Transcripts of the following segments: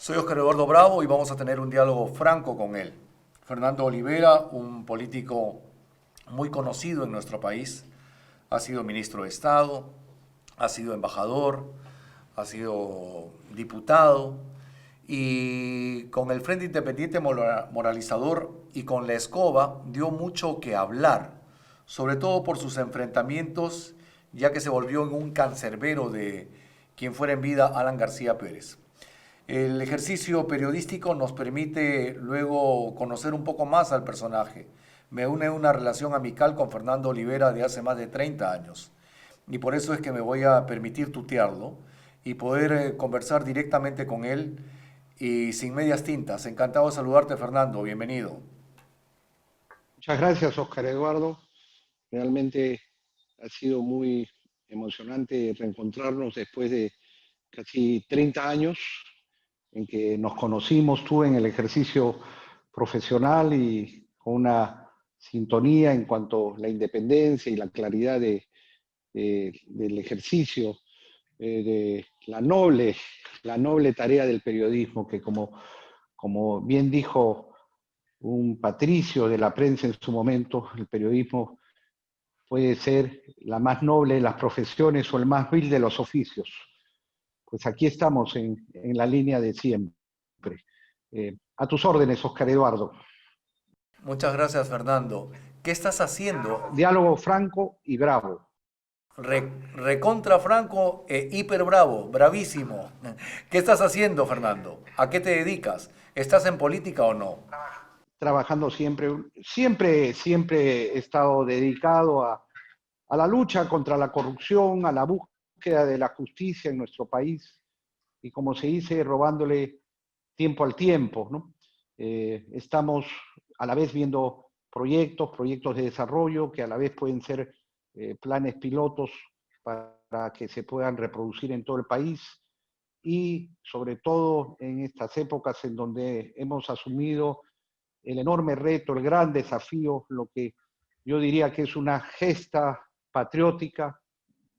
Soy Óscar Eduardo Bravo y vamos a tener un diálogo franco con él. Fernando Olivera, un político muy conocido en nuestro país, ha sido ministro de Estado, ha sido embajador, ha sido diputado y con el Frente Independiente Moralizador y con la escoba dio mucho que hablar, sobre todo por sus enfrentamientos, ya que se volvió en un cancerbero de quien fuera en vida Alan García Pérez. El ejercicio periodístico nos permite luego conocer un poco más al personaje. Me une una relación amical con Fernando Olivera de hace más de 30 años. Y por eso es que me voy a permitir tutearlo y poder conversar directamente con él y sin medias tintas. Encantado de saludarte, Fernando. Bienvenido. Muchas gracias, Óscar Eduardo. Realmente ha sido muy emocionante reencontrarnos después de casi 30 años en que nos conocimos, tú en el ejercicio profesional y con una sintonía en cuanto a la independencia y la claridad del ejercicio, de la noble tarea del periodismo, que como bien dijo un patricio de la prensa en su momento, el periodismo puede ser la más noble de las profesiones o el más vil de los oficios. Pues aquí estamos en la línea de siempre. A tus órdenes, Óscar Eduardo. Muchas gracias, Fernando. ¿Qué estás haciendo? Diálogo franco y bravo. Recontra Franco e hiper bravo, bravísimo. ¿Qué estás haciendo, Fernando? ¿A qué te dedicas? ¿Estás en política o no? Trabajando siempre he estado dedicado a la lucha contra la corrupción, a la búsqueda de la justicia en nuestro país y, como se dice, robándole tiempo al tiempo, ¿no? Estamos a la vez viendo proyectos de desarrollo que a la vez pueden ser planes pilotos para que se puedan reproducir en todo el país y sobre todo en estas épocas en donde hemos asumido el enorme reto, el gran desafío, lo que yo diría que es una gesta patriótica,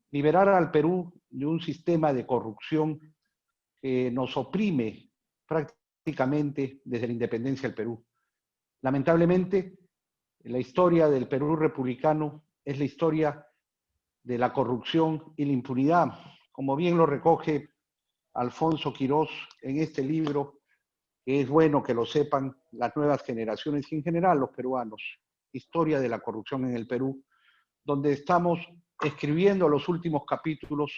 liberar al Perú de un sistema de corrupción que nos oprime prácticamente desde la independencia del Perú. Lamentablemente, la historia del Perú republicano es la historia de la corrupción y la impunidad, como bien lo recoge Alfonso Quirós en este libro, que es bueno que lo sepan las nuevas generaciones y en general los peruanos, Historia de la corrupción en el Perú, donde estamos escribiendo los últimos capítulos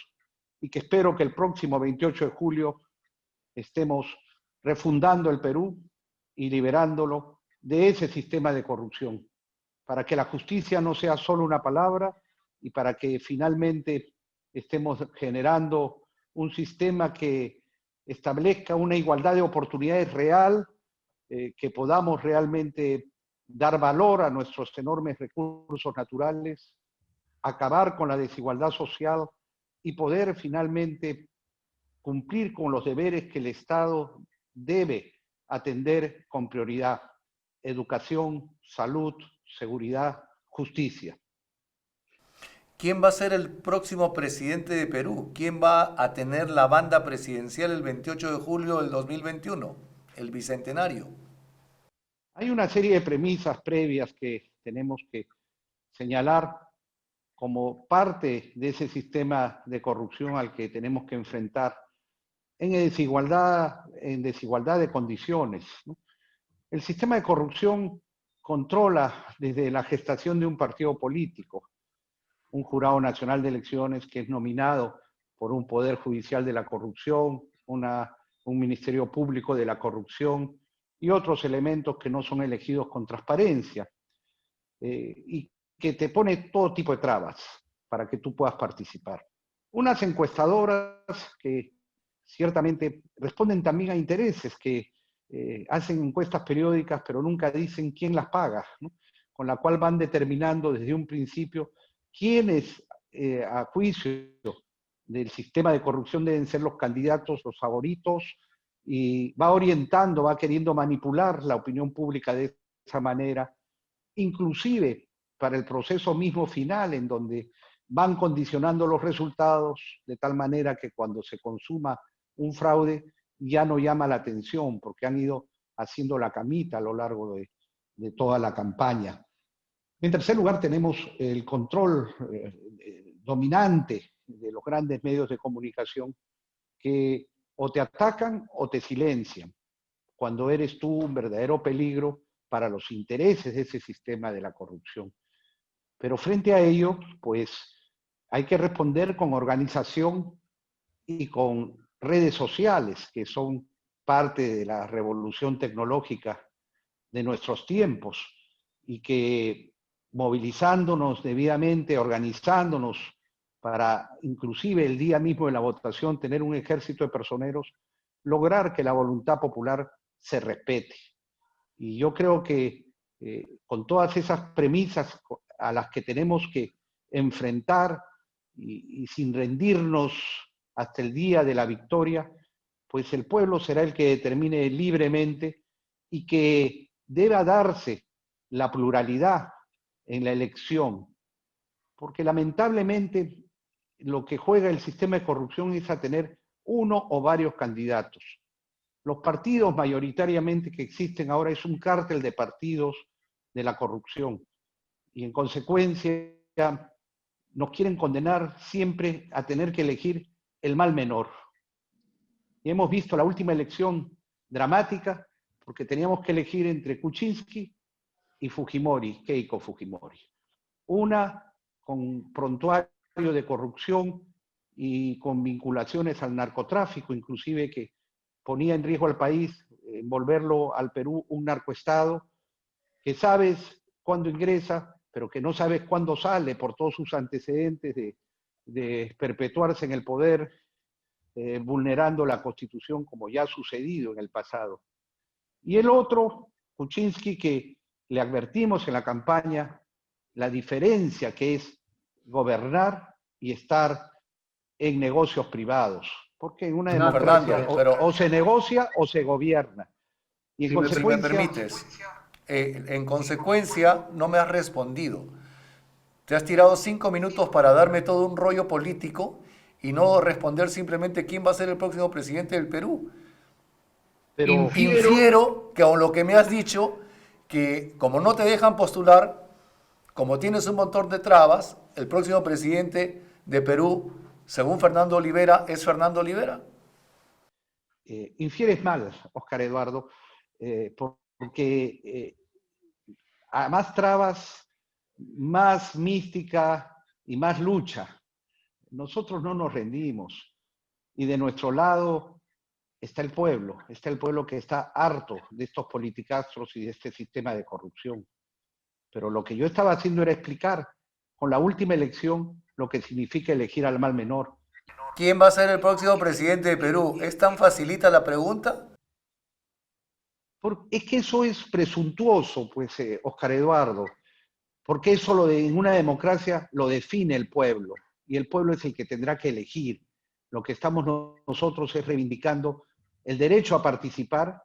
y que espero que el próximo 28 de julio estemos refundando el Perú y liberándolo de ese sistema de corrupción, para que la justicia no sea solo una palabra y para que finalmente estemos generando un sistema que establezca una igualdad de oportunidades real, que podamos realmente dar valor a nuestros enormes recursos naturales, acabar con la desigualdad social y poder finalmente cumplir con los deberes que el Estado debe atender con prioridad: educación, salud, seguridad, justicia. ¿Quién va a ser el próximo presidente de Perú? ¿Quién va a tener la banda presidencial el 28 de julio del 2021? El bicentenario. Hay una serie de premisas previas que tenemos que señalar como parte de ese sistema de corrupción al que tenemos que enfrentar en desigualdad de condiciones, ¿no? El sistema de corrupción controla desde la gestación de un partido político, un jurado nacional de elecciones que es nominado por un poder judicial de la corrupción, un ministerio público de la corrupción y otros elementos que no son elegidos con transparencia, y que te pone todo tipo de trabas para que tú puedas participar. Unas encuestadoras que ciertamente responden también a intereses que hacen encuestas periódicas, pero nunca dicen quién las paga, ¿no? Con la cual van determinando desde un principio quiénes, a juicio del sistema de corrupción, deben ser los candidatos, los favoritos, y va orientando, va queriendo manipular la opinión pública de esa manera, inclusive para el proceso mismo final, en donde van condicionando los resultados de tal manera que cuando se consuma un fraude ya no llama la atención porque han ido haciendo la camita a lo largo de toda la campaña. En tercer lugar, tenemos el control dominante de los grandes medios de comunicación que o te atacan o te silencian cuando eres tú un verdadero peligro para los intereses de ese sistema de la corrupción. Pero frente a ello, pues hay que responder con organización y con redes sociales, que son parte de la revolución tecnológica de nuestros tiempos y que movilizándonos debidamente, organizándonos para inclusive el día mismo de la votación tener un ejército de personeros, lograr que la voluntad popular se respete. Y yo creo que con todas esas premisas a las que tenemos que enfrentar y sin rendirnos hasta el día de la victoria, pues el pueblo será el que determine libremente y que deba darse la pluralidad en la elección, porque lamentablemente lo que juega el sistema de corrupción es a tener uno o varios candidatos. Los partidos mayoritariamente que existen ahora es un cártel de partidos de la corrupción y en consecuencia nos quieren condenar siempre a tener que elegir el mal menor. Y hemos visto la última elección dramática porque teníamos que elegir entre Kuczynski y Fujimori, Keiko Fujimori. Una con prontuario de corrupción y con vinculaciones al narcotráfico, inclusive que ponía en riesgo al país, envolverlo al Perú un narcoestado, que sabes cuándo ingresa, pero que no sabes cuándo sale por todos sus antecedentes de perpetuarse en el poder, vulnerando la Constitución como ya ha sucedido en el pasado. Y el otro, Kuczynski, que le advertimos en la campaña la diferencia que es gobernar y estar en negocios privados. Porque en una democracia Fernando, pero o se negocia o se gobierna. Y en si me consecuencia, permites, en consecuencia no me has respondido. Te has tirado 5 minutos para darme todo un rollo político y no responder simplemente quién va a ser el próximo presidente del Perú. pero Infiero que con lo que me has dicho, que como no te dejan postular, como tienes un montón de trabas, el próximo presidente de Perú, según Fernando Olivera, es Fernando Olivera. infieres mal, Oscar Eduardo, porque a más trabas, más mística y más lucha. Nosotros no nos rendimos y de nuestro lado está el pueblo que está harto de estos politicastros y de este sistema de corrupción. Pero lo que yo estaba haciendo era explicar con la última elección lo que significa elegir al mal menor. ¿Quién va a ser el próximo presidente de Perú? ¿Es tan facilita la pregunta? Es que eso es presuntuoso, pues, Oscar Eduardo, porque eso en una democracia lo define el pueblo, y el pueblo es el que tendrá que elegir. Lo que estamos nosotros es reivindicando el derecho a participar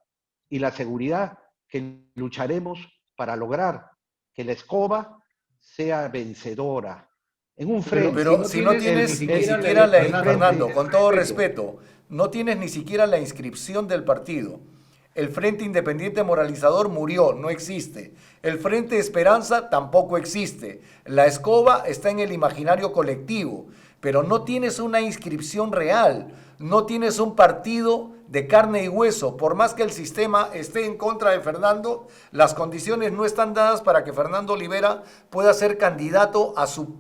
y la seguridad que lucharemos para lograr que la escoba sea vencedora. En un frente. Pero si no tienes ni siquiera Fernando, con todo respeto, no tienes ni siquiera la inscripción del partido. El Frente Independiente Moralizador murió, no existe. El Frente Esperanza tampoco existe. La escoba está en el imaginario colectivo, pero no tienes una inscripción real, no tienes un partido de carne y hueso. Por más que el sistema esté en contra de Fernando, las condiciones no están dadas para que Fernando Olivera pueda ser candidato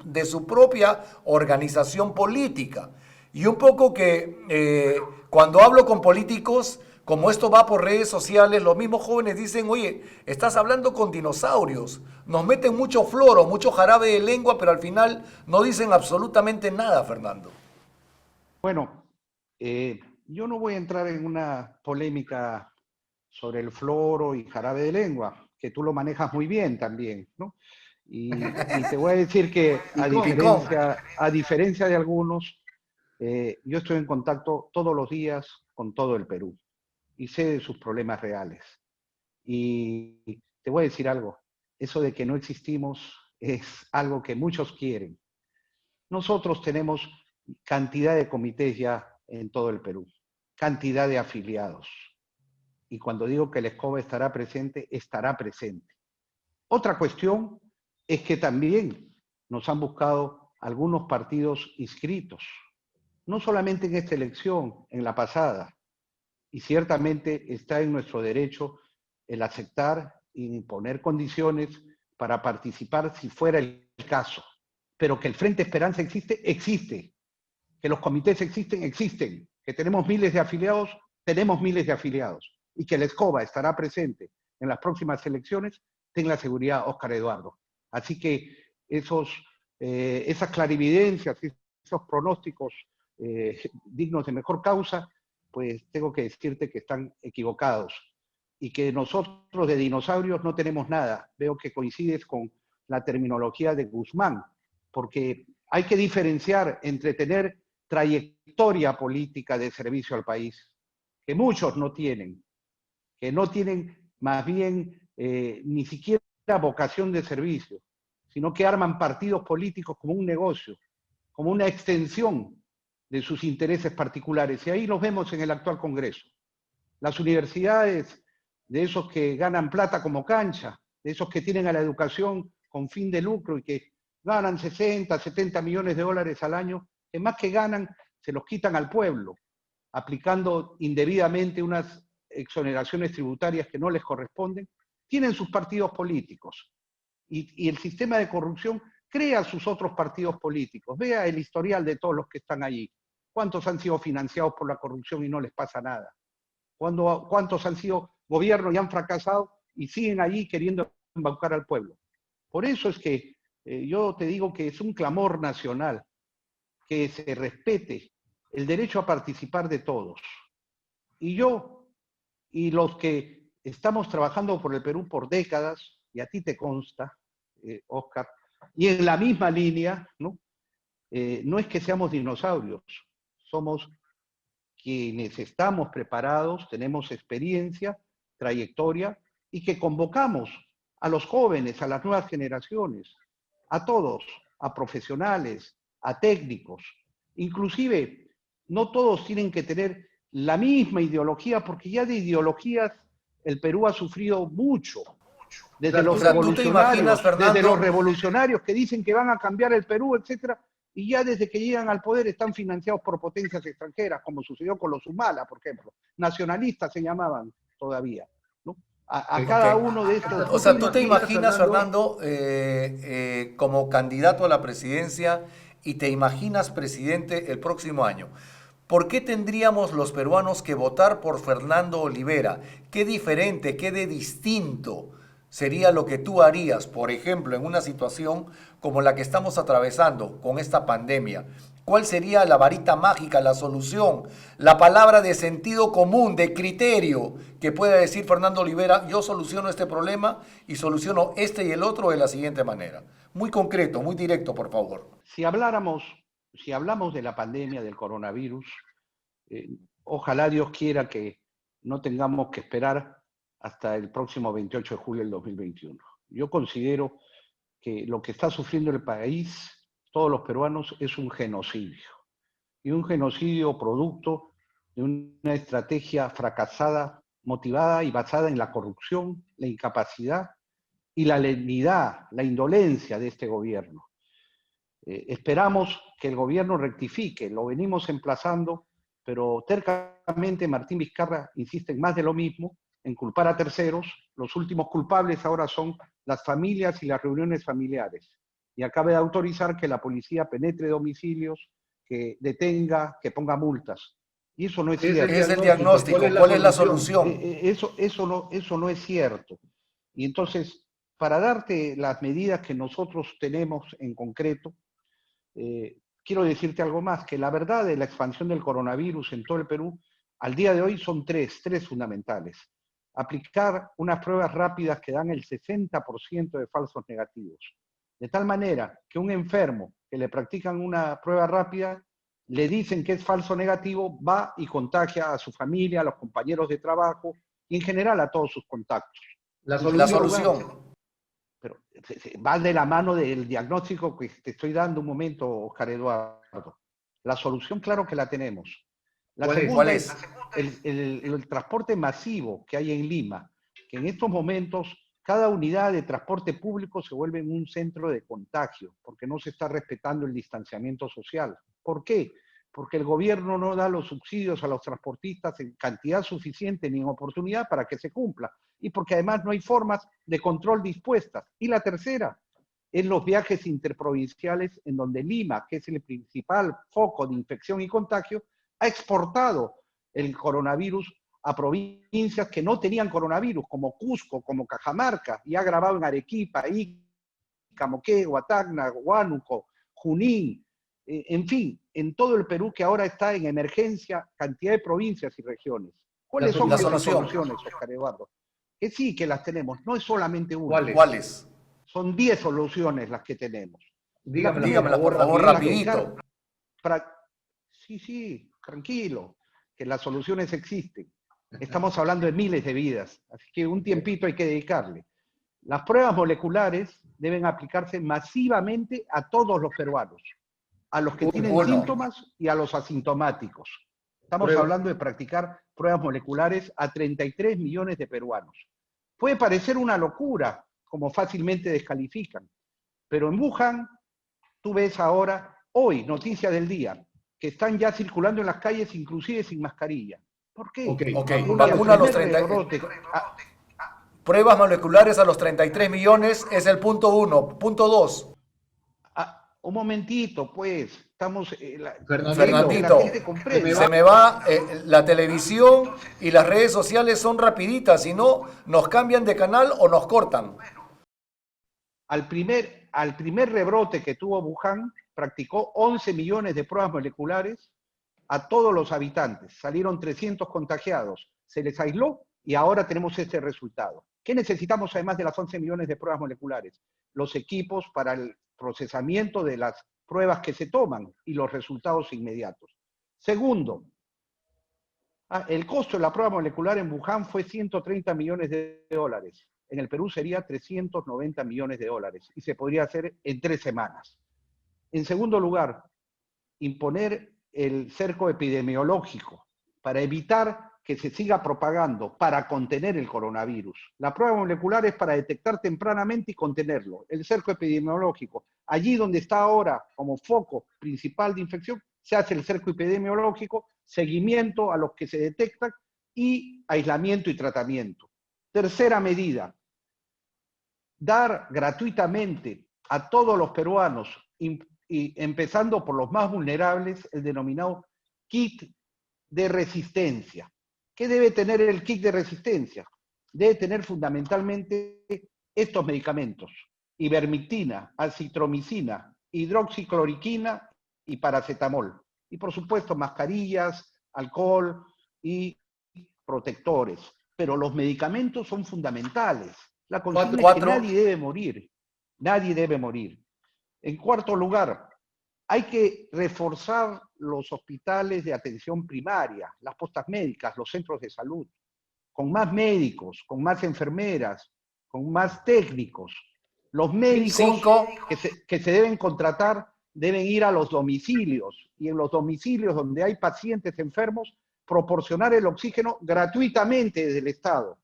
de su propia organización política. Y un poco que cuando hablo con políticos, como esto va por redes sociales, los mismos jóvenes dicen, oye, estás hablando con dinosaurios, nos meten mucho floro, mucho jarabe de lengua, pero al final no dicen absolutamente nada, Fernando. Bueno, yo no voy a entrar en una polémica sobre el floro y jarabe de lengua, que tú lo manejas muy bien también, ¿no? Y te voy a decir que a diferencia de algunos, yo estoy en contacto todos los días con todo el Perú y sé de sus problemas reales. Y te voy a decir algo, eso de que no existimos es algo que muchos quieren. Nosotros tenemos cantidad de comités ya en todo el Perú. cantidad de afiliados. Y cuando digo que la escoba estará presente, estará presente. Otra cuestión es que también nos han buscado algunos partidos inscritos, no solamente en esta elección, en la pasada, y ciertamente está en nuestro derecho el aceptar y poner condiciones para participar si fuera el caso. Pero que el Frente Esperanza existe, existe. Que los comités existen, existen. Que tenemos miles de afiliados, tenemos miles de afiliados. Y que la escoba estará presente en las próximas elecciones, ten la seguridad, Óscar Eduardo. Así que esas clarividencias, esos pronósticos dignos de mejor causa, pues tengo que decirte que están equivocados y que nosotros de dinosaurios no tenemos nada. Veo que coincides con la terminología de Guzmán, porque hay que diferenciar entre tener trayectoria política de servicio al país, que muchos no tienen, que no tienen más bien ni siquiera vocación de servicio, sino que arman partidos políticos como un negocio, como una extensión de sus intereses particulares. Y ahí los vemos en el actual Congreso. Las universidades de esos que ganan plata como cancha, de esos que tienen a la educación con fin de lucro y que ganan 60, 70 millones de dólares al año, que más que ganan, se los quitan al pueblo, aplicando indebidamente unas exoneraciones tributarias que no les corresponden, tienen sus partidos políticos. Y el sistema de corrupción crea sus otros partidos políticos. Vea el historial de todos los que están allí. ¿Cuántos han sido financiados por la corrupción y no les pasa nada? ¿Cuántos han sido gobiernos y han fracasado y siguen allí queriendo embaucar al pueblo? Por eso es que yo te digo que es un clamor nacional que se respete el derecho a participar de todos. Y yo y los que estamos trabajando por el Perú por décadas, y a ti te consta, Óscar, y en la misma línea, ¿no? No es que seamos dinosaurios, somos quienes estamos preparados, tenemos experiencia, trayectoria, y que convocamos a los jóvenes, a las nuevas generaciones, a todos, a profesionales, a técnicos. Inclusive, no todos tienen que tener la misma ideología, porque ya de ideologías el Perú ha sufrido mucho. Desde O sea, ¿tú te imaginas, desde los Fernando? revolucionarios que dicen que van a cambiar el Perú, etcétera, y ya desde que llegan al poder están financiados por potencias extranjeras, como sucedió con los Humala, por ejemplo. Nacionalistas se llamaban todavía, ¿no? A cada Ok. uno de estos... O sea, ¿tú te imaginas, Fernando, como candidato a la presidencia y te imaginas presidente el próximo año? ¿Por qué tendríamos los peruanos que votar por Fernando Olivera? ¿Qué diferente, qué de distinto sería lo que tú harías, por ejemplo, en una situación como la que estamos atravesando con esta pandemia? ¿Cuál sería la varita mágica, la solución, la palabra de sentido común, de criterio, que pueda decir Fernando Olivera, yo soluciono este problema y soluciono este y el otro de la siguiente manera? Muy concreto, muy directo, por favor. Si hablamos de la pandemia del coronavirus, eh, ojalá Dios quiera que no tengamos que esperar hasta el próximo 28 de julio del 2021. Yo considero que lo que está sufriendo el país, todos los peruanos, es un genocidio. Y un genocidio producto de una estrategia fracasada, motivada y basada en la corrupción, la incapacidad y la lenidad, la indolencia de este gobierno. Esperamos que el gobierno rectifique, lo venimos emplazando, pero tercamente Martín Vizcarra insiste en más de lo mismo, en culpar a terceros. Los últimos culpables ahora son las familias y las reuniones familiares. Y acaba de autorizar que la policía penetre domicilios, que detenga, que ponga multas. Y eso no es cierto. Es el diagnóstico. ¿Cuál es la solución? Eso no es cierto. Y entonces, para darte las medidas que nosotros tenemos en concreto, quiero decirte algo más, que la verdad de la expansión del coronavirus en todo el Perú, al día de hoy son tres fundamentales. Aplicar unas pruebas rápidas que dan el 60% de falsos negativos. De tal manera que un enfermo que le practican una prueba rápida, le dicen que es falso negativo, va y contagia a su familia, a los compañeros de trabajo y en general a todos sus contactos. La solución. Pero va de la mano del diagnóstico que te estoy dando un momento, Oscar Eduardo. La solución, claro que la tenemos. La ¿Cuál segunda es? es el transporte masivo que hay en Lima, que en estos momentos cada unidad de transporte público se vuelve un centro de contagio, porque no se está respetando el distanciamiento social. ¿Por qué? Porque el gobierno no da los subsidios a los transportistas en cantidad suficiente ni en oportunidad para que se cumpla. Y porque además no hay formas de control dispuestas. Y la tercera es los viajes interprovinciales, en donde Lima, que es el principal foco de infección y contagio, ha exportado el coronavirus a provincias que no tenían coronavirus, como Cusco, como Cajamarca, y ha grabado en Arequipa, Ica, Moquegua, Tacna, Huánuco, Junín, en fin, en todo el Perú que ahora está en emergencia, cantidad de provincias y regiones. ¿Cuáles son esas soluciones, Oscar Eduardo? Que sí, que las tenemos, no es solamente una. ¿Cuáles? Son 10 soluciones las que tenemos. Dígamelas, por favor, rapidito. Sí, tranquilo, que las soluciones existen. Estamos hablando de miles de vidas, así que un tiempito hay que dedicarle. Las pruebas moleculares deben aplicarse masivamente a todos los peruanos, a los que tienen síntomas y a los asintomáticos. Estamos hablando de practicar pruebas moleculares a 33 millones de peruanos. Puede parecer una locura, como fácilmente descalifican, pero en Wuhan, tú ves ahora, hoy, noticia del día, que están ya circulando en las calles inclusive sin mascarilla. ¿Por qué? Ok, vacuna a los 30. Pruebas moleculares a los 33 millones es el punto 1. Punto 2. Un momentito, pues. Estamos. Fernandito, se me va. La televisión y las redes sociales son rapiditas, si no, nos cambian de canal o nos cortan. Al primer rebrote que tuvo Wuhan, practicó 11 millones de pruebas moleculares a todos los habitantes. Salieron 300 contagiados, se les aisló y ahora tenemos este resultado. ¿Qué necesitamos además de las 11 millones de pruebas moleculares? Los equipos para el procesamiento de las pruebas que se toman y los resultados inmediatos. Segundo, el costo de la prueba molecular en Wuhan fue 130 millones de dólares. En el Perú sería 390 millones de dólares y se podría hacer en 3 semanas. En segundo lugar, imponer el cerco epidemiológico para evitar que se siga propagando, para contener el coronavirus. La prueba molecular es para detectar tempranamente y contenerlo. El cerco epidemiológico, allí donde está ahora como foco principal de infección, se hace el cerco epidemiológico, seguimiento a los que se detectan y aislamiento y tratamiento. Tercera medida, dar gratuitamente a todos los peruanos, y empezando por los más vulnerables, el denominado kit de resistencia. ¿Qué debe tener el kit de resistencia? Debe tener fundamentalmente estos medicamentos: ivermectina, acitromicina, hidroxicloroquina y paracetamol. Y por supuesto mascarillas, alcohol y protectores. Pero los medicamentos son fundamentales. La consigna es que nadie debe morir. Nadie debe morir. En cuarto lugar, hay que reforzar los hospitales de atención primaria, las postas médicas, los centros de salud, con más médicos, con más enfermeras, con más técnicos. Los médicos que se deben contratar deben ir a los domicilios, y en los domicilios donde hay pacientes enfermos, proporcionar el oxígeno gratuitamente desde el Estado.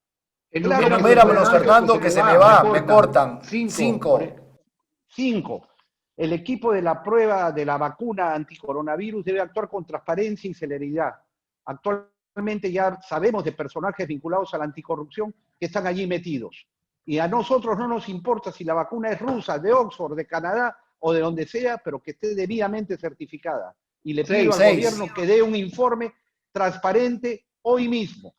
Enuméramelos, Fernando, que se me va, me cortan. 5. El equipo de la prueba de la vacuna anticoronavirus debe actuar con transparencia y celeridad. Actualmente ya sabemos de personajes vinculados a la anticorrupción que están allí metidos. Y a nosotros no nos importa si la vacuna es rusa, de Oxford, de Canadá o de donde sea, pero que esté debidamente certificada. Y le pido al gobierno que dé un informe transparente hoy mismo.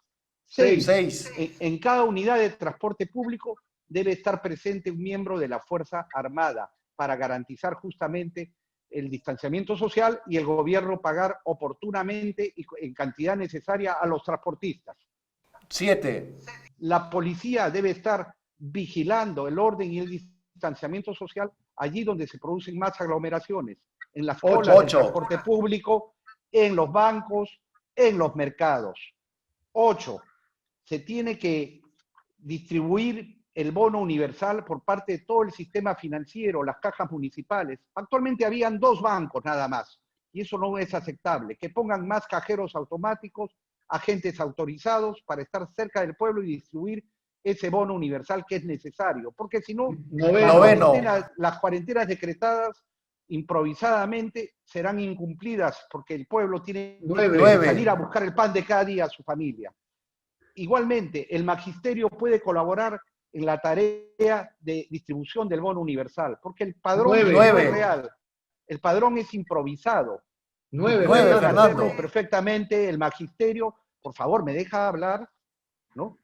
6. En cada unidad de transporte público debe estar presente un miembro de la Fuerza Armada para garantizar justamente el distanciamiento social y el gobierno pagar oportunamente y en cantidad necesaria a los transportistas. 7. La policía debe estar vigilando el orden y el distanciamiento social allí donde se producen más aglomeraciones, en las colas del transporte público, en los bancos, en los mercados. 8. Se tiene que distribuir el bono universal por parte de todo el sistema financiero, las cajas municipales. Actualmente habían 2 bancos nada más, y eso no es aceptable. Que pongan más cajeros automáticos, agentes autorizados para estar cerca del pueblo y distribuir ese bono universal que es necesario, porque si no, Noveno. las cuarentenas decretadas improvisadamente serán incumplidas porque el pueblo tiene que salir a buscar el pan de cada día a su familia. Igualmente, el magisterio puede colaborar en la tarea de distribución del bono universal, porque el padrón no es real, el padrón es improvisado. 9, Fernando. Perfectamente, el magisterio, por favor, ¿me deja hablar? ¿No?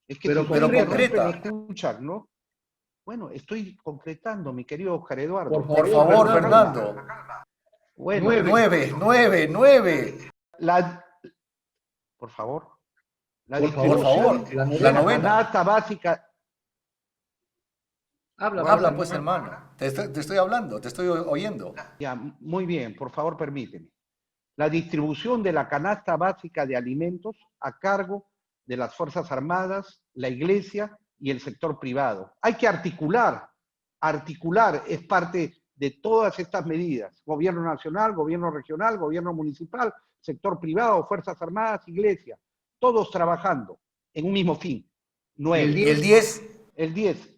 Es que pero concreta. Me escuchan, ¿no? Bueno, estoy concretando, mi querido Oscar Eduardo. Por favor, Fernando. Bueno, 9. Por favor. La distribución de la canasta básica. Habla pues, hermano. Te estoy hablando, te estoy oyendo. Ya, muy bien, por favor, permíteme. La distribución de la canasta básica de alimentos a cargo de las Fuerzas Armadas, la Iglesia y el sector privado. Hay que articular es parte de todas estas medidas. Gobierno nacional, gobierno regional, gobierno municipal, sector privado, Fuerzas Armadas, Iglesia. Todos trabajando en un mismo fin. 9. ¿Y el 10? El 10.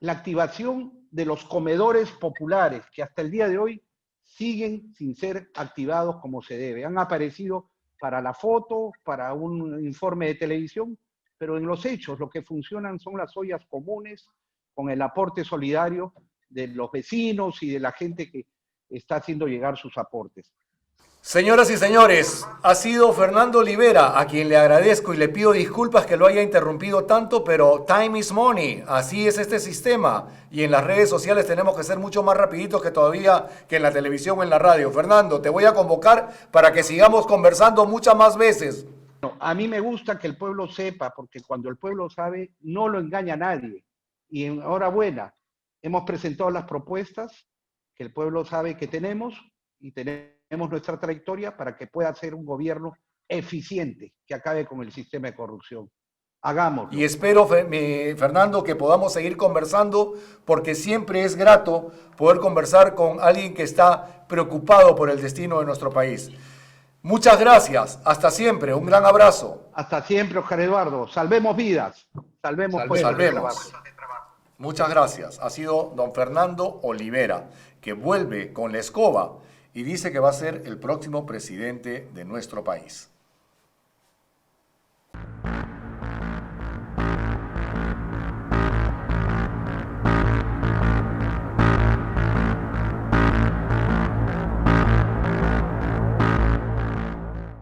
La activación de los comedores populares, que hasta el día de hoy siguen sin ser activados como se debe. Han aparecido para la foto, para un informe de televisión, pero en los hechos lo que funcionan son las ollas comunes con el aporte solidario de los vecinos y de la gente que está haciendo llegar sus aportes. Señoras y señores, ha sido Fernando Olivera, a quien le agradezco y le pido disculpas que lo haya interrumpido tanto, pero time is money, así es este sistema. Y en las redes sociales tenemos que ser mucho más rapiditos que todavía que en la televisión o en la radio. Fernando, te voy a convocar para que sigamos conversando muchas más veces. A mí me gusta que el pueblo sepa, porque cuando el pueblo sabe, no lo engaña a nadie. Y enhorabuena, hemos presentado las propuestas que el pueblo sabe que tenemos y tenemos nuestra trayectoria para que pueda ser un gobierno eficiente que acabe con el sistema de corrupción. Hagámoslo. Y espero, Fernando, que podamos seguir conversando, porque siempre es grato poder conversar con alguien que está preocupado por el destino de nuestro país. Muchas gracias. Hasta siempre. Un gran abrazo. Hasta siempre, Oscar Eduardo. Salvemos vidas. Salvemos. Muchas gracias. Ha sido don Fernando Olivera, que vuelve con la escoba y dice que va a ser el próximo presidente de nuestro país.